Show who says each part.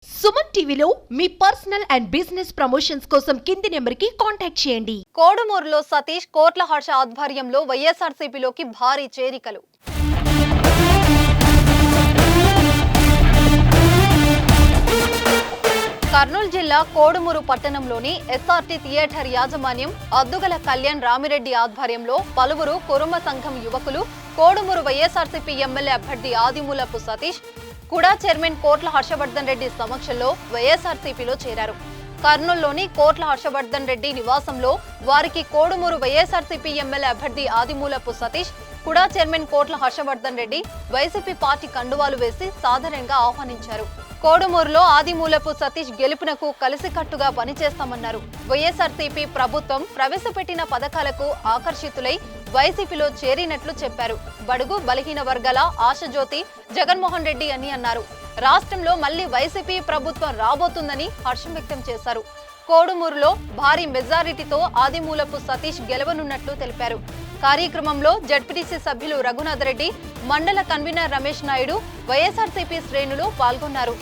Speaker 1: సుమన్ టీవీలో మీ personal and business promotions కోసం కింది నెంబర్కి కాంటాక్ట్ చేయండి.
Speaker 2: కోడుమూరులో సతీష్ కోట్ల హర్ష ఆధ్వర్యంలో వైఎస్ఆర్సీపీలోకి భారీ చేరికలు. కర్నూలు జిల్లా కోడుమూరు పట్టణంలోని ఎస్ఆర్టీ థియేటర్ యాజమాన్యం అద్దుగల కళ్యాణ్ రామిరెడ్డి ఆధ్వర్యంలో పలువురు కురుమ సంఘం యువకులు కోడుమూరు వైఎస్ఆర్సీపీ ఎమ్మెల్యే అభ్యర్థి ఆదిమూలపు సతీష్ కుడా చైర్మన్ కోట్ల హర్షవర్ధన్ రెడ్డి సమక్షంలో వైఎస్ఆర్సీపీలో చేరారు. కర్నూలులోని కోట్ల హర్షవర్ధన్ రెడ్డి నివాసంలో వారికి కోడుమూరు వైఎస్ఆర్సీపీ ఎమ్మెల్యే అభ్యర్థి ఆదిమూలపు సతీష్ కుడా చైర్మన్ కోట్ల హర్షవర్ధన్ రెడ్డి వైసీపీ పార్టీ కండువాలు వేసి సాదరంగా ఆహ్వానించారు. కోడుమూరులో ఆదిమూలపు సతీష్ గెలుపునకు కలిసికట్టుగా పనిచేస్తామన్నారు. వైఎస్ఆర్సీపీ ప్రభుత్వం ప్రవేశపెట్టిన పథకాలకు ఆకర్షితులై వైసీపీలో చేరినట్లు చెప్పారు. బడుగు బలహీన వర్గాల ఆశజ్యోతి జగన్మోహన్ రెడ్డి అని అన్నారు. రాష్ట్రంలో మళ్లీ వైసీపీ ప్రభుత్వం రాబోతుందని హర్షం వ్యక్తం చేశారు. కోడుమూరులో భారీ మెజారిటీతో ఆదిమూలపు సతీష్ గెలవనున్నట్లు తెలిపారు. కార్యక్రమంలో జడ్పీటీసీ సభ్యులు రఘునాథ్ రెడ్డి, మండల కన్వీనర్ రమేష్ నాయుడు, వైఎస్ఆర్సీపీ శ్రేణులు పాల్గొన్నారు.